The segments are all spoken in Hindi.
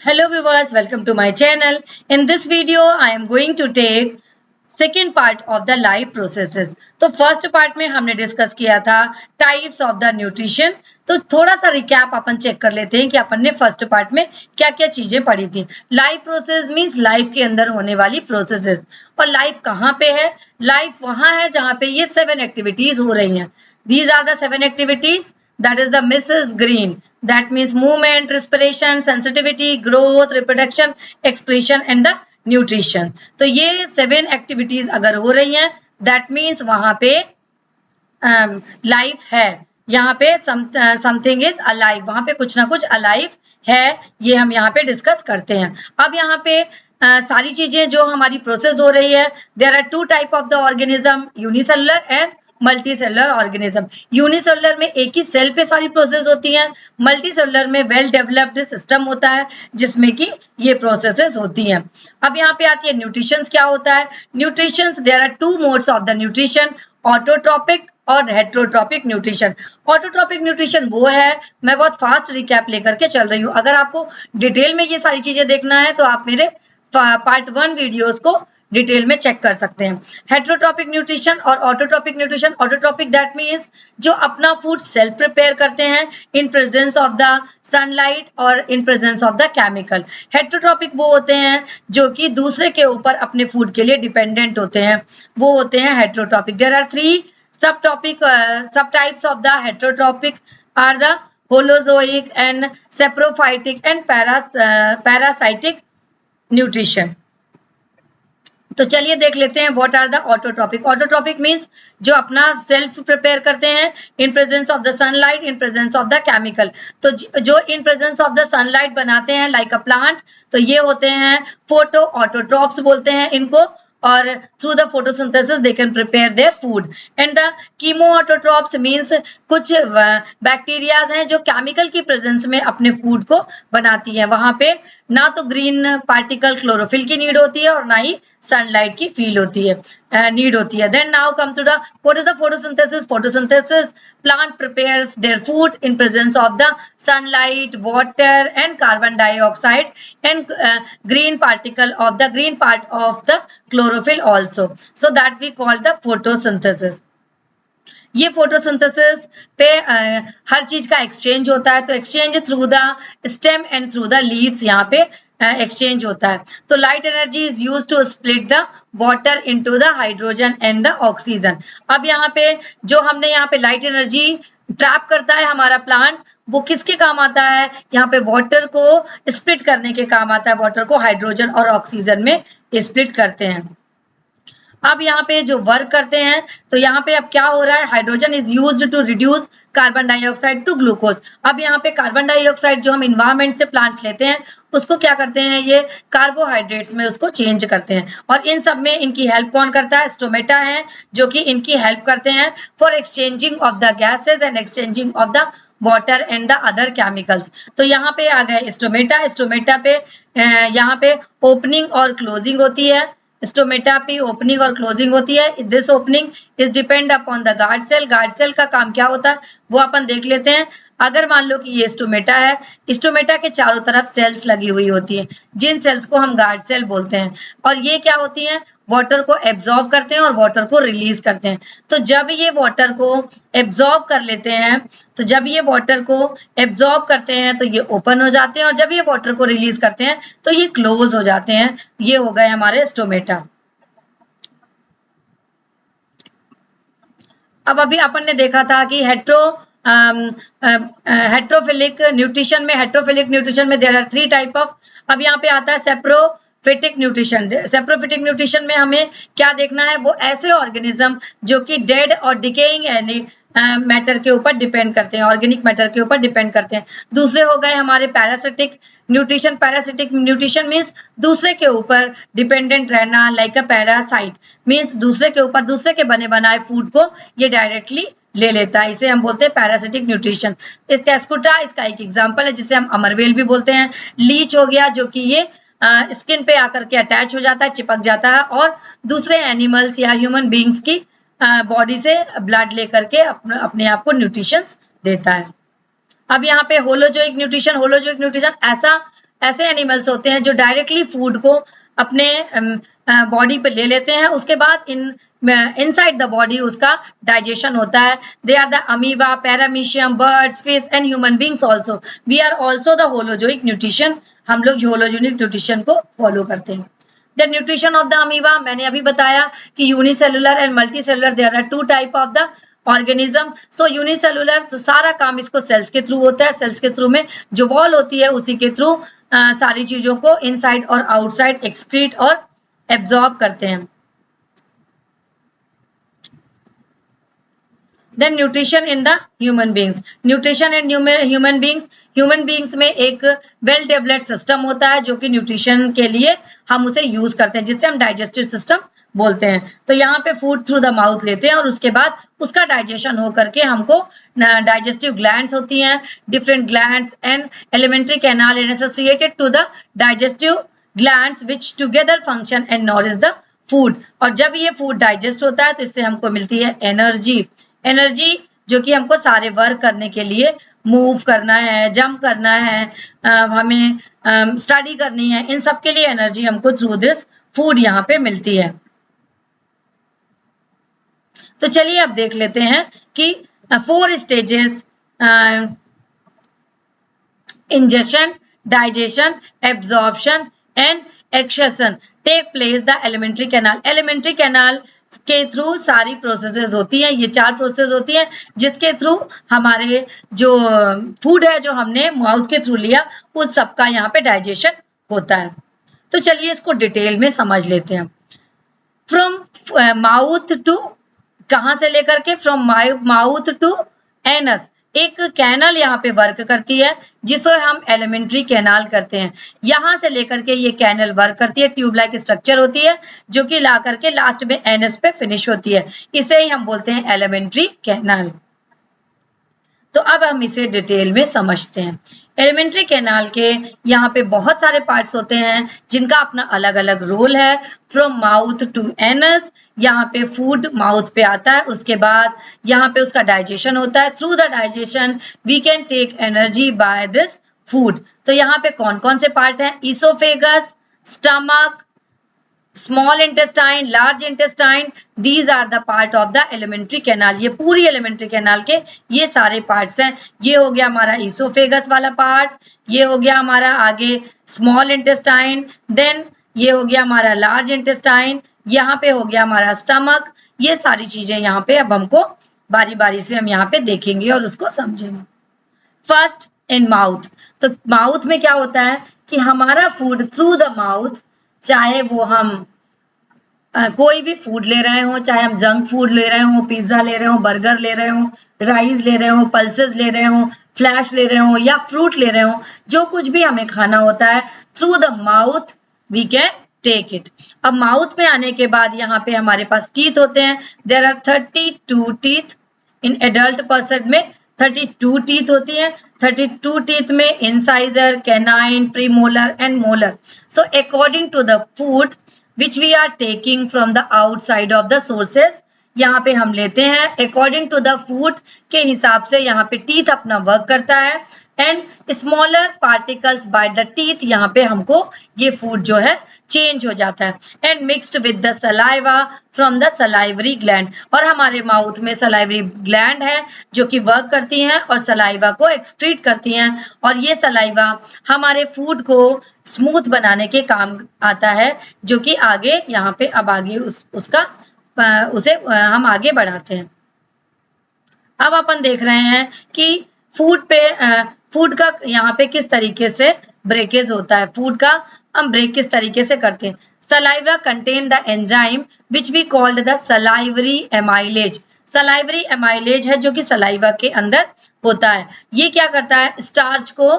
Hello viewers, welcome to my channel. In this video, I am going to take second part of the life processes. तो फर्स्ट पार्ट में हमने डिस्कस किया था टाइप्स ऑफ द न्यूट्रिशन. तो थोड़ा सा रिकैप अपन चेक कर लेते हैं कि अपन ने फर्स्ट पार्ट में क्या क्या चीजें पढ़ी थी. लाइफ प्रोसेस मींस लाइफ के अंदर होने वाली प्रोसेसेस. और लाइफ कहाँ पे है? लाइफ वहां है जहां पे ये 7 एक्टिविटीज हो रही हैं. These are the 7 activities. That is the Mrs. Green. That means movement, respiration, sensitivity, growth, reproduction, excretion and the nutrition. तो ये 7 एक्टिविटीज अगर हो रही हैं, that means वहां पे लाइफ है. यहाँ पे समथिंग इज अलाइव. वहां पे कुछ ना कुछ अलाइव है. ये हम यहाँ पे डिस्कस करते हैं. अब यहाँ पे सारी चीजें जो हमारी प्रोसेस हो रही है, there are 2 type of the organism, unicellular and multicellular organism. Unicellular में एक ही सेल पे सारी प्रोसेस होती हैं. मल्टीसेलुलर में वेल डेवलप्ड सिस्टम होता है जिसमें कि ये प्रोसेसेस होती हैं. अब यहाँ पे आती है न्यूट्रिशन. क्या होता है nutrition? There are 2 modes of the nutrition, autotrophic और हेट्रोट्रॉपिक न्यूट्रिशन. ऑटोट्रॉपिक न्यूट्रिशन वो है, मैं बहुत फास्ट रिकैप लेकर के चल रही हूँ. अगर आपको डिटेल में ये सारी चीजें देखना है तो आप मेरे पार्ट 1 वीडियोस को डिटेल में चेक कर सकते हैं. हेट्रोट्रॉपिक न्यूट्रिशन और autotrophic nutrition. Autotrophic that means जो अपना फूड सेल्फ प्रिपेयर करते हैं in presence of the sunlight और in presence of the chemical. Heterotrophic वो होते हैं जो कि दूसरे के ऊपर अपने फूड के लिए डिपेंडेंट होते हैं, वो होते हैं heterotrophic. There are 3 sub types of the heterotrophic are the holozoic and saprophytic and parasitic nutrition. तो चलिए देख लेते हैं what are the autotrophic. Autotrophic means जो अपना सेल्फ प्रिपेयर करते हैं in presence of the sunlight, in presence of the chemical. तो जो in presence of the sunlight बनाते हैं लाइक अ प्लांट, तो ये होते हैं फोटो ऑटोट्रॉप्स बोलते हैं इनको. और through the photosynthesis they can prepare their food. And the chemo autotrophs means कुछ बैक्टीरियाज हैं जो केमिकल की प्रेजेंस में अपने फूड को बनाती हैं. वहां पे ना तो ग्रीन पार्टिकल क्लोरोफिल की नीड होती है और ना ही सनलाइट की फील होती है, नीड होती है. Then now come to the what is the photosynthesis. Photosynthesis plant prepares their food in presence of the sunlight, water and carbon dioxide and green particle of the green part of the chlorophyll also. So that we call the photosynthesis. ये फोटोसिंथेसिस पे हर चीज का एक्सचेंज होता है. तो exchange through the stem and through the leaves यहाँ पे एक्सचेंज होता है. तो light energy is used to split the water into the hydrogen and the oxygen. अब यहाँ पे जो हमने यहाँ पे लाइट एनर्जी ट्रैप करता है हमारा प्लांट, वो किसके काम आता है? यहाँ पे वाटर को स्प्लिट करने के काम आता है. वाटर को हाइड्रोजन और ऑक्सीजन में स्प्लिट करते हैं. अब यहाँ पे जो वर्क करते हैं, तो यहाँ पे अब क्या हो रहा है? Hydrogen is used to reduce carbon dioxide to glucose. अब यहाँ पे कार्बन डाइऑक्साइड जो हम इन्वायरमेंट से प्लांट्स लेते हैं उसको क्या करते हैं? ये कार्बोहाइड्रेट्स में उसको चेंज करते हैं. और इन सब में इनकी हेल्प कौन करता है? स्टोमेटा है जो कि इनकी हेल्प करते हैं for exchanging of the gases and exchanging of the water and the other chemicals. तो यहाँ पे आ गए स्टोमेटा. स्टोमेटा पे यहाँ पे ओपनिंग और क्लोजिंग होती है. स्टोमेटा पे ओपनिंग और क्लोजिंग होती है. This opening is depend upon the guard cell. Guard cell का काम क्या होता है वो अपन देख लेते हैं. अगर मान लो कि ये स्टोमेटा है, स्टोमेटा के चारों तरफ सेल्स लगी हुई होती हैं जिन सेल्स को हम गार्ड सेल बोलते हैं. और ये क्या होती हैं? वाटर को एब्जॉर्ब करते हैं और वाटर को रिलीज करते हैं. तो जब ये वाटर को एब्जॉर्ब कर लेते हैं, तो जब ये वाटर को एब्जॉर्ब करते हैं तो ये ओपन हो जाते हैं, और जब ये वाटर को रिलीज करते हैं तो ये क्लोज हो जाते हैं. ये हो गए हमारे स्टोमेटा. अब अभी अपन ने देखा था कि हेट्रोफिलिक न्यूट्रिशन में देयर आर 3 टाइप ऑफ. अब यहाँ पे आता है सेप्रोफिटिक न्यूट्रिशन. सेप्रोफिटिक न्यूट्रिशन में हमें क्या देखना है? वो ऐसे ऑर्गेनिज्म जो कि डेड और डिकेइंग मैटर के ऊपर डिपेंड करते हैं, ऑर्गेनिक मैटर के ऊपर डिपेंड करते हैं. दूसरे हो गए हमारे parasitic nutrition. Parasitic nutrition means दूसरे के ऊपर डिपेंडेंट रहना, लाइक अ पैरासाइट मीन्स दूसरे के ऊपर, दूसरे के बने बनाए फूड को ये डायरेक्टली ले लेता है. इसे हम बोलते हैं पैरासिटिक न्यूट्रिशन. कैस्कुटा इसका एक एग्जांपल है जिसे हम अमरवेल भी बोलते हैं. लीच हो गया जो कि ये स्किन पे आकर के अटैच हो जाता है, चिपक जाता है और दूसरे एनिमल्स या ह्यूमन बींग्स की बॉडी से ब्लड लेकर के अपने आप को न्यूट्रिशन देता है. अब यहाँ पे होलोजोइक न्यूट्रिशन ऐसा ऐसे एनिमल्स होते हैं जो डायरेक्टली फूड को अपने बॉडी पे ले लेते हैं, उसके बाद इनसाइड द बॉडी उसका डाइजेशन होता है। They are the amoeba, paramecium, birds, fish and human beings also. We are also the holozoic nutrition, हम लोग होलोजोइक न्यूट्रिशन को फॉलो करते हैं। The nutrition of the amoeba, मैंने अभी बताया कि unicellular and multicellular, there are two type of the organism. So unicellular तो सारा काम इसको सेल्स के थ्रू होता है, सेल्स के थ्रू में जो वॉल होती है उसी के थ्रू सारी चीजों को इनसाइड और आउटसाइड एक्सक्रीट और एब्जॉर्ब करते हैं। Then nutrition in the human beings, nutrition in human beings, human beings में एक वेल डेवलप्ड सिस्टम होता है जो कि न्यूट्रिशन के लिए हम उसे यूज करते हैं, जिससे हम डाइजेस्टिव सिस्टम बोलते हैं। तो यहाँ पे फूड थ्रू द माउथ लेते हैं और उसके बाद उसका डाइजेशन हो करके हमको डाइजेस्टिव ग्लैंड्स होती हैं, different glands and alimentary canal and associated to the digestive glands which together function and nourish the food. और जब ये फूड डाइजेस्ट होता है तो इससे हमको मिलती है एनर्जी, एनर्जी जो कि हमको सारे वर्क करने के लिए, मूव करना है, जंप करना है, हमें स्टडी करनी है, इन सब के लिए एनर्जी हमको थ्रू दिस फूड यहाँ पे मिलती है। तो चलिए अब देख लेते हैं कि 4 stages, ingestion, digestion, absorption and excretion take place the alimentary canal. Alimentary canal के थ्रू सारी प्रोसेसेस होती हैं, ये 4 प्रोसेस होती हैं जिसके थ्रू हमारे जो फूड है जो हमने माउथ के थ्रू लिया उस सबका यहाँ पे डाइजेशन होता है। तो चलिए इसको डिटेल में समझ लेते हैं। फ्रॉम माउथ टू, कहां से लेकर के, फ्रॉम माउथ टू एनस, एक कैनल यहाँ पे वर्क करती है जिसे हम एलिमेंट्री कैनाल करते हैं। यहां से लेकर के ये कैनल वर्क करती है, ट्यूब लाइक स्ट्रक्चर होती है जो कि ला करके लास्ट में एनस पे फिनिश होती है, इसे ही हम बोलते हैं एलिमेंट्री कैनाल। तो अब हम इसे डिटेल में समझते हैं। एलिमेंट्री कैनाल के यहाँ पे बहुत सारे पार्ट्स होते हैं जिनका अपना अलग अलग रोल है। फ्रॉम माउथ टू एनस, यहाँ पे फूड माउथ पे आता है, उसके बाद यहाँ पे उसका डाइजेशन होता है। Through the digestion we can take energy by this food. तो यहाँ पे कौन कौन से पार्ट हैं? Oesophagus, stomach, small intestine, large intestine, these are the part of the alimentary canal. ये पूरी एलिमेंट्री कैनाल के ये सारे पार्ट्स हैं। ये हो गया हमारा इसोफेगस वाला पार्ट, ये हो गया हमारा आगे स्मॉल इंटेस्टाइन, देन ये हो गया हमारा लार्ज इंटेस्टाइन, यहाँ पे हो गया हमारा स्टमक। ये सारी चीजें यहाँ पे अब हमको बारी बारी से हम यहाँ पे देखेंगे और उसको समझेंगे। फर्स्ट इन माउथ, तो माउथ में क्या होता है कि हमारा फूड थ्रू द माउथ, चाहे वो हम कोई भी फूड ले रहे हो, चाहे हम जंक फूड ले रहे हो, पिज्जा ले रहे हो, बर्गर ले रहे हो, राइस ले रहे हो, पल्सेस ले रहे हो, फ्लैश ले रहे हो या फ्रूट ले रहे हो, जो कुछ भी हमें खाना होता है through the mouth we can take it. अब माउथ में आने के बाद यहाँ पे हमारे पास टीथ होते हैं। There are 32 teeth in adult person में 32 टीथ होती हैं। 32 टीथ में incisor, canine, premolar and molar. So according to the food which we are taking from the outside of the sources, यहाँ पे हम लेते हैं according to the food के हिसाब से यहाँ पे टीथ अपना वर्क करता है and smaller particles by the teeth, यहाँ पे हमको ये फूड जो है चेंज हो जाता है and mixed with the saliva from the salivary gland. और हमारे माउथ में सलाइवरी ग्लैंड है जो कि वर्क करती हैं और सलाइवा को एक्सक्रीट करती हैं और ये सलाइवा हमारे फूड को स्मूथ बनाने के काम आता है, जो कि आगे यहाँ पे अब आगे उसे हम आगे बढ़ाते हैं। अब अपन देख रहे हैं कि फूड का यहाँ पे किस तरीके से ब्रेकेज होता है, फूड का हम ब्रेक किस तरीके से करते हैं। Saliva contain the enzyme which we called the salivary amylase. Salivary amylase है जो कि सलाइवा के अंदर होता है। ये क्या करता है, स्टार्च को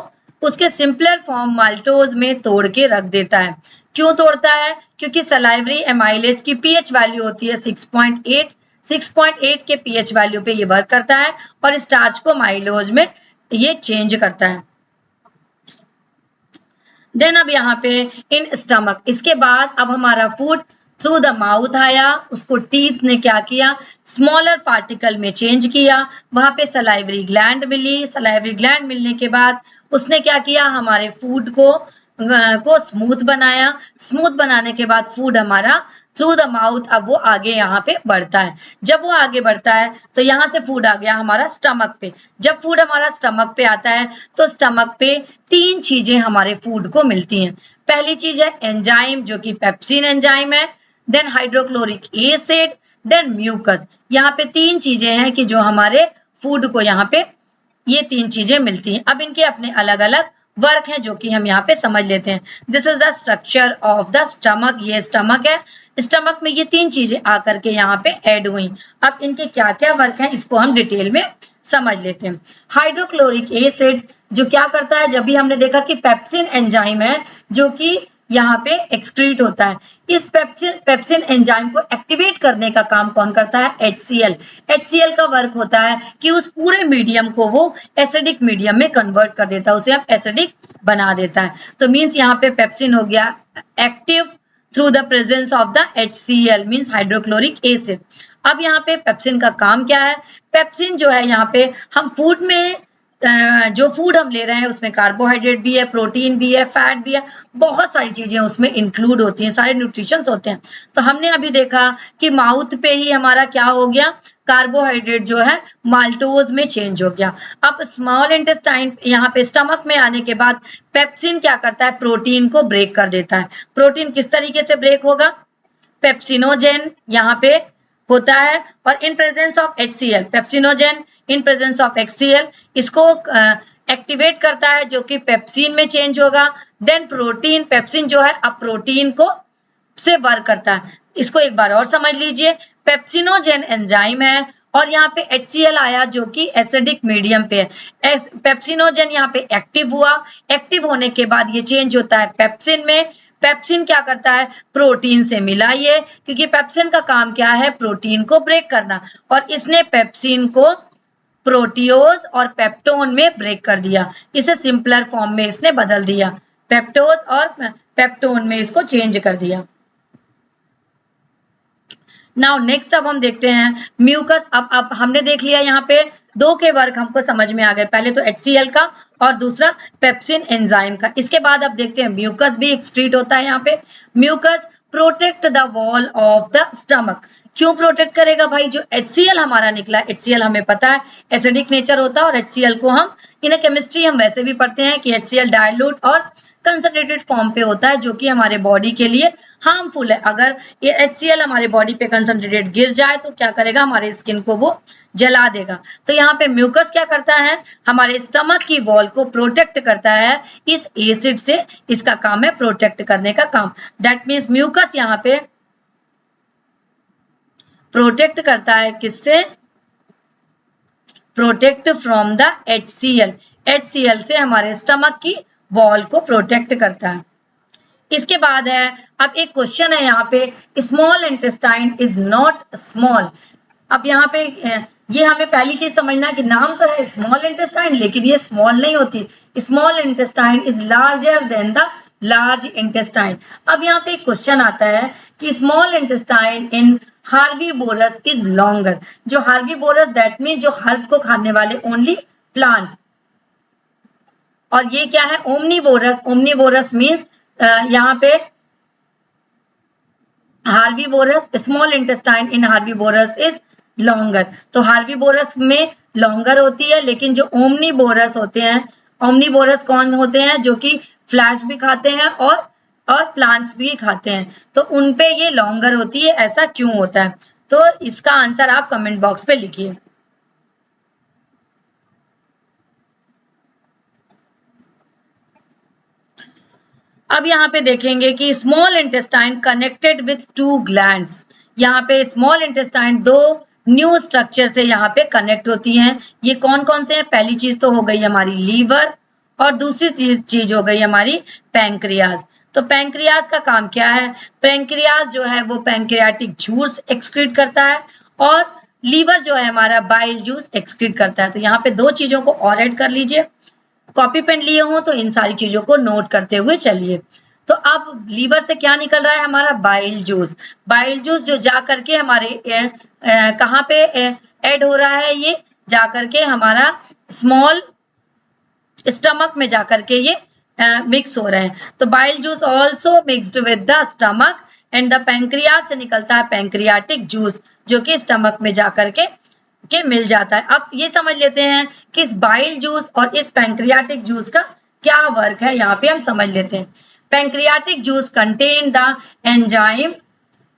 उसके सिंपलर फॉर्म माल्टोज में तोड़ के रख देता है। क्यों तोड़ता है? क्योंकि सलाइवरी एमाइलेज की पीएच वैल्यू होती है 6.8 के पीएच वैल्यू पे ये वर्क करता है और स्टार्च को माइलोज में ये चेंज करता है। देन अब यहाँ पे इन स्टमक, इसके बाद अब हमारा फूड थ्रू द माउथ आया, उसको टीथ ने क्या किया, स्मॉलर पार्टिकल में चेंज किया, वहां पे सलाइवरी ग्लैंड मिली। सलाइवरी ग्लैंड मिलने के बाद उसने क्या किया, हमारे फूड को को स्मूथ बनाया, स्मूथ बनाने के बाद फूड हमारा थ्रू द माउथ अब वो आगे यहाँ पे बढ़ता है। जब वो आगे बढ़ता है तो यहाँ से फूड आ गया हमारा स्टमक पे। जब फूड हमारा स्टमक पे आता है तो स्टमक पे 3 चीजें हमारे फूड को मिलती हैं। पहली चीज है एंजाइम जो कि पेप्सिन एंजाइम है, then hydrochloric acid, then mucus. यहाँ पे 3 चीजें हैं कि जो हमारे फूड को यहाँ पे ये 3 चीजें मिलती हैं। अब इनके अपने अलग अलग वर्क हैं जो कि हम यहाँ पे समझ लेते हैं। This is the structure of the stomach. ये स्टमक है, स्टमक में ये 3 चीजें आकर के यहाँ पे ऐड हुई। अब इनके क्या क्या वर्क हैं इसको हम डिटेल में समझ लेते हैं। हाइड्रोक्लोरिक एसिड जो क्या करता है, जब भी हमने देखा कि पेप्सिन एंजाइम है जो कि यहाँ पे एक्सक्रीट होता है। इस पेप्सिन एंजाइम को एक्टिवेट करने का काम कौन करता है? HCl। HCl का वर्क होता है कि उस पूरे मीडियम को वो एसिडिक मीडियम में कन्वर्ट कर देता है, उसे अब एसिडिक बना देता है। तो मीन्स यहाँ पे पेप्सिन हो गया active through the presence of the HCl means hydrochloric acid. अब यहाँ पे पेप्सिन का काम क्या है? पेप्सिन जो है यहाँ पे हम फूड में जो फूड हम ले रहे हैं उसमें कार्बोहाइड्रेट भी है, प्रोटीन भी है, फैट भी है, बहुत सारी चीजें उसमें इंक्लूड होती हैं, सारे न्यूट्रिशंस होते हैं। तो हमने अभी देखा कि माउथ पे ही हमारा क्या हो गया, कार्बोहाइड्रेट जो है माल्टोज में चेंज हो गया। अब स्मॉल इंटेस्टाइन यहाँ पे स्टमक में आने के बाद पेप्सिन क्या करता है? प्रोटीन को ब्रेक कर देता है। प्रोटीन किस तरीके से ब्रेक होगा? पेप्सिनोजेन यहाँ पे होता है और in presence of HCl, pepsinogen in presence of HCl इसको एक्टिवेट करता है जो कि पेप्सिन में चेंज होगा। देन प्रोटीन, पेप्सिन जो है अब प्रोटीन को से वर्क करता है। इसको एक बार और समझ लीजिए, पेप्सिनोजेन एंजाइम है और यहाँ पे HCl आया जो कि एसिडिक मीडियम पे है। पेप्सिनोजेन यहाँ पे एक्टिव हुआ, एक्टिव होने के बाद ये चेंज होता है पेप्सिन में। पेप्सिन क्या करता है? प्रोटीन से मिला ये, क्योंकि पेप्सिन का काम क्या है? प्रोटीन को ब्रेक करना, और इसने पेप्सिन को प्रोटियोज और पेप्टोन में ब्रेक कर दिया। इसे सिंपलर फॉर्म में इसने बदल दिया, पेप्टोज और पेप्टोन में इसको चेंज कर दिया। नाउ नेक्स्ट अब हम देखते हैं म्यूकस। अब हमने देख लिया यहाँ पे 2 के वर्क हमको समझ में आ गए, पहले तो HCl का और दूसरा पेप्सिन एंजाइम का। इसके बाद अब देखते हैं म्यूकस भी एक्सक्रीट होता है यहाँ पे। Mucus protect the wall of the stomach. क्यों प्रोटेक्ट करेगा भाई? जो HCl हमारा निकला, HCl हमें पता है एसिडिक नेचर होता है और HCl को हम इन केमिस्ट्री हम वैसे भी पढ़ते हैं कि HCl डाइल्यूट और कंसंट्रेटेड फॉर्म पे होता है जो कि हमारे बॉडी के लिए हार्मफुल है। अगर ये HCl हमारे बॉडी पे कंसंट्रेटेड गिर जाए तो क्या करेगा? हमारे स्किन को वो जला देगा। तो यहाँ पे म्यूकस क्या करता है? हमारे स्टमक की वॉल को प्रोटेक्ट करता है इस एसिड से। इसका काम है प्रोटेक्ट करने का काम। दैट मीन्स म्यूकस यहाँ पे प्रोटेक्ट करता है किससे? Protect from the HCl। HCl से हमारे स्टमक की वॉल को प्रोटेक्ट करता है। इसके बाद है, अब एक क्वेश्चन है यहाँ पे, small intestine is not small. अब यहाँ पे ये हमें पहली चीज समझना है कि नाम तो है स्मॉल इंटेस्टाइन लेकिन ये स्मॉल नहीं होती। Small intestine is larger than the large intestine. अब यहाँ पे एक क्वेश्चन आता है कि small intestine in herbivorous is longer. जो हार्वीबोरस दैट मीन जो हर्ब को खाने वाले ओनली प्लांट, और ये क्या है? ओमनीवोरस। ओमनीवोरस मीन्स यहाँ पे herbivorous, small intestine in herbivorous is longer. तो हार्वीबोरस में लॉन्गर होती है, लेकिन जो ओमनीबोरस होते हैं, ओमनीबोरस कौन होते हैं? जो कि फ्लैश भी खाते हैं और प्लांट्स भी खाते हैं, तो उनपे ये लॉन्गर होती है। ऐसा क्यों होता है? तो इसका आंसर आप कमेंट बॉक्स पे लिखिए। अब यहाँ पे देखेंगे कि small intestine connected with 2 glands. यहाँ पे स्मॉल इंटेस्टाइन 2 न्यू स्ट्रक्चर से यहाँ पे कनेक्ट होती हैं। ये कौन कौन से हैं? पहली चीज तो हो गई हमारी लीवर और दूसरी चीज हो गई हमारी पैंक्रियाज। तो पैंक्रियाज का काम क्या है? पैंक्रियाज जो है वो पैंक्रियाटिक जूस एक्सक्रीट करता है और लीवर जो है हमारा बाइल जूस एक्सक्रीट करता है। तो यहाँ पे 2 चीजों को और ऐड कर लीजिए। कॉपी पेन लिए हो तो इन सारी चीजों को नोट करते हुए चलिए। तो अब लीवर से क्या निकल रहा है? हमारा बाइल जूस। बाइल जूस जो जा करके हमारे कहाँ पे ऐड हो रहा है? ये जा करके हमारा स्मॉल स्टमक में जा करके ये मिक्स हो रहे हैं। तो bile juice also mixed with the stomach and the pancreas से निकलता है पैंक्रियाटिक जूस, जो कि स्टमक में जाकर के मिल जाता है। अब ये समझ लेते हैं कि इस बाइल जूस और इस पैंक्रियाटिक जूस का क्या वर्क है, यहाँ पे हम समझ लेते हैं। Pancreatic juice contain the enzyme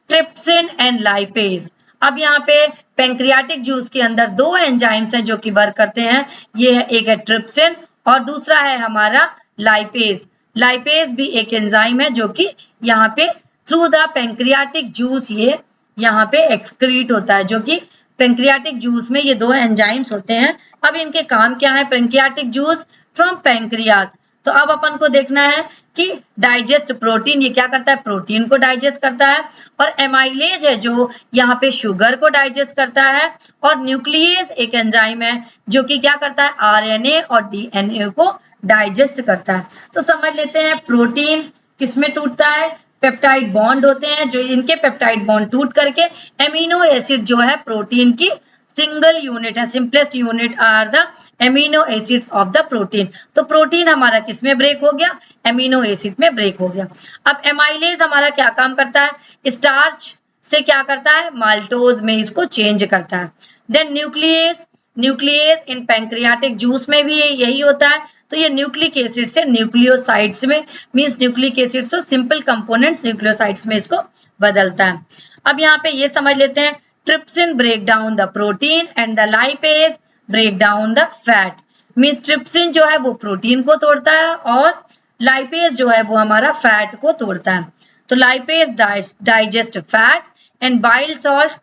trypsin and lipase. अब यहाँ पे पैंक्रियाटिक जूस के अंदर दो एंजाइम्स हैं जो कि वर्क करते हैं। ये है, एक है ट्रिप्सिन और दूसरा है हमारा लाइपेज। लाइपेज भी एक एंजाइम है जो कि यहाँ पे थ्रू द पैंक्रियाटिक जूस ये यहाँ पे एक्सक्रीट होता है, जो कि पैंक्रियाटिक जूस में ये दो एंजाइम्स होते हैं। अब इनके काम क्या है? Pancreatic juice from pancreas. तो अब अपन को देखना है कि डाइजेस्ट प्रोटीन, ये क्या करता है? प्रोटीन को डाइजेस्ट करता है। और एमाइलेज है जो यहाँ पे शुगर को डाइजेस्ट करता है। और न्यूक्लियस एक एंजाइम है जो कि क्या करता है? आरएनए और डीएनए को डाइजेस्ट करता है। तो समझ लेते हैं प्रोटीन किसमें टूटता है? पेप्टाइड बॉन्ड होते हैं, जो इनके पेप्टाइड बॉन्ड टूट करके एमिनो एसिड जो है प्रोटीन की सिंगल यूनिट है, simplest unit are the amino acids of the protein. तो प्रोटीन हमारा किसमें ब्रेक हो गया? एमिनो एसिड में ब्रेक हो गया। अब एमाइलेज हमारा क्या काम करता है? स्टार्च से क्या करता है? माल्टोज में इसको चेंज करता है। Then nucleus, nucleus in pancreatic juice में भी यही होता है। तो ये न्यूक्लिक एसिड से न्यूक्लियोसाइड्स में, मींस न्यूक्लिक एसिड से सिंपल कंपोनेंट्स न्यूक्लियोसाइड्स में इसको बदलता है। अब यहाँ पे ये समझ लेते हैं, trypsin break down the protein and the lipase break down the fat. Means trypsin जो है वो प्रोटीन को तोड़ता है और लाइपेज जो है वो हमारा फैट को तोड़ता है। तो lipase digest fat and bile salt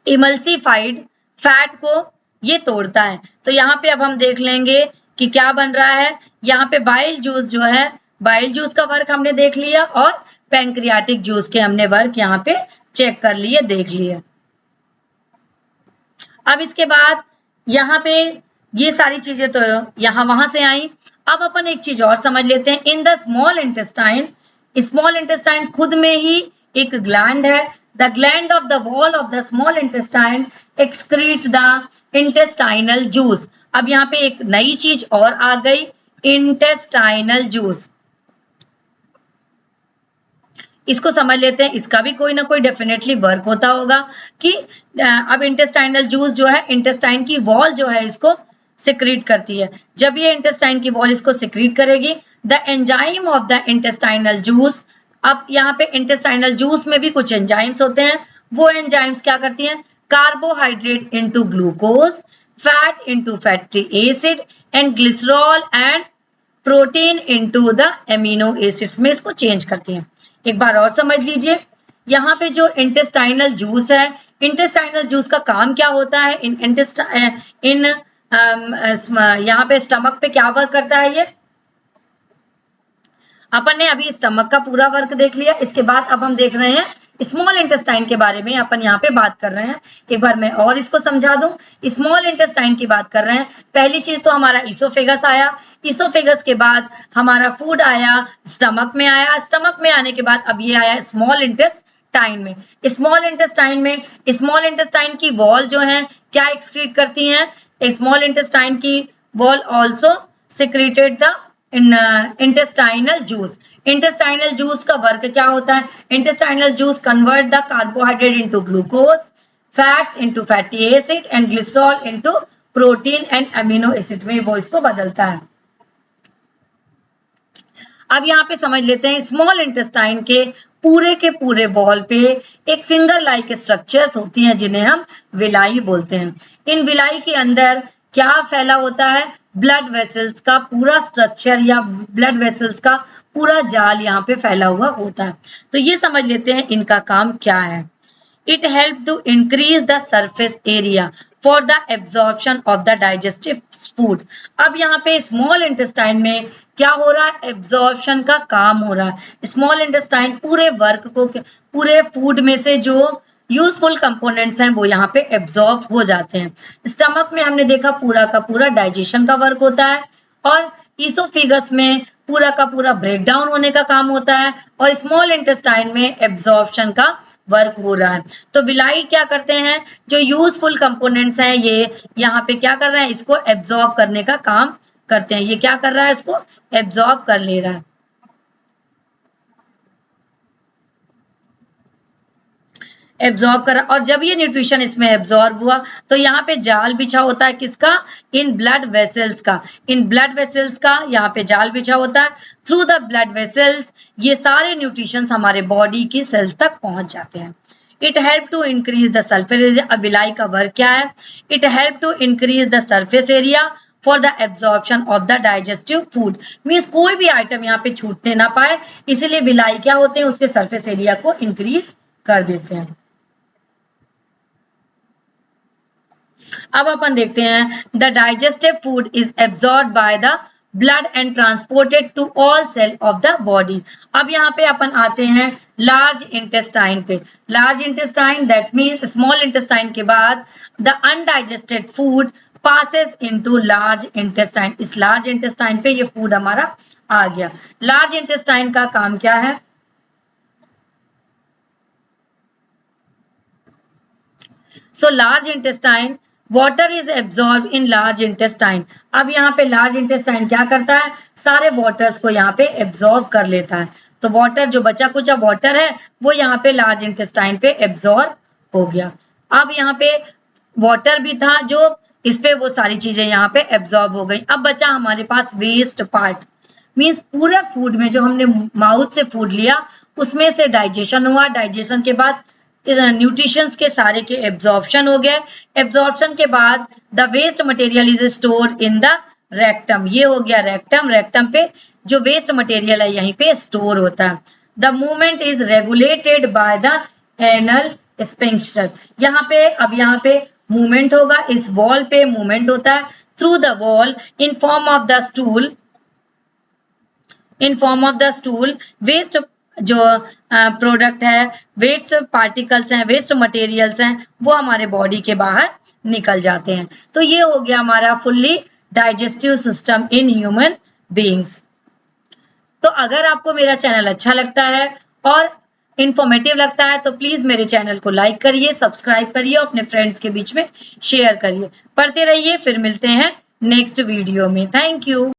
emulsified fat को ये तोड़ता है। तो यहाँ पे अब हम देख लेंगे कि क्या बन रहा है। यहाँ पे बाइल जूस जो है, बाइल जूस का वर्क हमने देख लिया और पैंक्रियाटिक जूस के हमने वर्क यहाँ पे चेक कर लिए, देख लिए। अब इसके बाद यहाँ पे ये सारी चीजें तो यहाँ वहां से आई। अब अपन एक चीज और समझ लेते हैं। In the small intestine, small intestine खुद में ही एक ग्लैंड है। The gland of the wall of the small intestine excrete the intestinal juice. अब यहाँ पे एक नई चीज और आ गई, इंटेस्टाइनल जूस। इसको समझ लेते हैं, इसका भी कोई ना कोई डेफिनेटली वर्क होता होगा कि अब इंटेस्टाइनल जूस जो है, इंटेस्टाइन की वॉल जो है इसको सिक्रीट करती है। जब ये इंटेस्टाइन की वॉल इसको सिक्रीट करेगी, the enzyme of the intestinal juice. अब यहाँ पे इंटेस्टाइनल जूस में भी कुछ एंजाइम्स होते हैं। वो एंजाइम्स क्या करती हैं? Carbohydrate into glucose, fat into fatty acid and glycerol and protein into the amino acids में इसको चेंज करती हैं। एक बार और समझ लीजिए, यहाँ पे जो इंटेस्टाइनल जूस है, इंटेस्टाइनल जूस का काम क्या होता है? यहाँ पे स्टमक पे क्या वर्क करता है? ये अपन ने अभी स्टमक का पूरा वर्क देख लिया। इसके बाद अब हम देख रहे हैं स्मॉल इंटेस्टाइन के बारे में, अपन यहाँ पे बात कर रहे हैं। एक बार मैं और इसको समझा दूं। स्मॉल इंटेस्टाइन की बात कर रहे हैं। पहली चीज तो हमारा इसोफेगस आया, इसोफेगस के बाद हमारा फूड आया, स्टमक में आया, स्टमक में आने के बाद अब ये आया स्मॉल इंटेस्टाइन में। स्मॉल इंटेस्टाइन में स्मॉल इंटेस्टाइन की वॉल जो है क्या एक्सक्रीट करती हैं? स्मॉल इंटेस्टाइन की wall also secreted the intestinal juice. Intestinal juice का वर्क क्या होता है? Intestinal juice convert the carbohydrate into glucose, fats into fatty acid and glycerol into protein and amino acid में वो इसको बदलता है। अब यहाँ पे समझ लेते हैं, स्मॉल इंटेस्टाइन के पूरे वॉल पे एक फिंगर लाइक स्ट्रक्चर्स होती हैं जिन्हें हम विलाई बोलते हैं। इन विलाई के अंदर क्या फैला होता है? ब्लड वेसल्स का पूरा स्ट्रक्चर या ब्लड वेसल्स का पूरा जाल यहाँ पे फैला हुआ होता है। तो ये समझ लेते हैं इनका काम क्या है। It help to increase the surface area for the absorption of the digestive food. अब यहाँ पे स्मॉल इंटेस्टाइन में क्या हो रहा है? एब्जॉर्प्शन का काम हो रहा है। स्मॉल इंटेस्टाइन पूरे वर्क को, पूरे फूड में से जो यूजफुल कंपोनेंट्स हैं वो यहाँ पे एब्जॉर्ब हो जाते हैं। स्टमक में हमने देखा पूरा का पूरा डाइजेशन का वर्क होता है और इसोफेगस में पूरा का पूरा ब्रेक डाउन होने का काम होता है और स्मॉल इंटेस्टाइन में एब्जॉर्प्शन का वर्क हो रहा है। तो विलाई क्या करते हैं? जो यूजफुल कंपोनेंट्स हैं ये यहाँ पे क्या कर रहे हैं? इसको एब्जॉर्ब करने का काम करते हैं। ये क्या कर रहा है, इसको एब्जॉर्ब कर ले रहा है। एब्जॉर्ब करा, और जब ये न्यूट्रिशन इसमें एब्जॉर्ब हुआ तो यहाँ पे जाल बिछा होता है किसका, इन ब्लड वेसल्स का। इन ब्लड वेसल्स का यहाँ पे जाल बिछा होता है। थ्रू द ब्लड वेसल्स ये सारे न्यूट्रिशन हमारे बॉडी की सेल्स तक पहुंच जाते हैं। It help to increase the surface area. अब विलाई का वर्क क्या है, it help to increase the surface area for the absorption of the digestive food. Means कोई भी आइटम यहाँ पे छूटने ना पाए, इसीलिए विलाई क्या होते हैं, उसके सरफेस एरिया को इंक्रीज कर देते हैं। अब अपन देखते हैं, the digestive food is absorb by the blood and transported to all cell of the body. अब यहाँ पे अपन आते हैं लार्ज इंटेस्टाइन पे। Large intestine that means small intestine के बाद the undigested food passes into large intestine. इस लार्ज इंटेस्टाइन पे ये फूड हमारा आ गया। लार्ज इंटेस्टाइन का काम क्या है, so large intestine water is absorb in large intestine. अब यहाँ पे लार्ज इंटेस्टाइन क्या करता है, सारे वाटर्स को यहाँ पे एब्जॉर्ब कर लेता है। तो वाटर जो बचा कुचा वाटर है वो यहाँ पे लार्ज इंटेस्टाइन पे एब्जॉर्ब हो गया। अब यहाँ पे वाटर भी था जो इस पे, वो सारी चीजें यहाँ पे एब्जॉर्ब हो गई। अब बचा हमारे पास वेस्ट पार्ट। मीन्स पूरे फूड में जो हमने माउथ से फूड लिया उसमें से डाइजेशन हुआ, डाइजेशन के बाद न्यूट्रिशंस के सारे के एब्जॉर्प्शन हो गए। एब्जॉर्प्शन के बाद the waste material is stored in the rectum. ये हो गया रेक्टम। रेक्टम पे जो वेस्ट मटेरियल है यहीं पे स्टोर होता है। The movement is regulated by the anal sphincter. यहाँ पे, अब यहाँ पे मूवमेंट होगा, इस वॉल पे मूवमेंट होता है through the wall in form of the stool. In form of the stool waste जो प्रोडक्ट है, वेस्ट पार्टिकल्स हैं, वेस्ट मटेरियल्स हैं, वो हमारे बॉडी के बाहर निकल जाते हैं। तो ये हो गया हमारा fully digestive system in human beings. तो अगर आपको मेरा चैनल अच्छा लगता है और इंफॉर्मेटिव लगता है तो प्लीज मेरे चैनल को लाइक करिए, सब्सक्राइब करिए, अपने फ्रेंड्स के बीच में शेयर करिए। पढ़ते रहिए, फिर मिलते हैं नेक्स्ट वीडियो में। Thank you.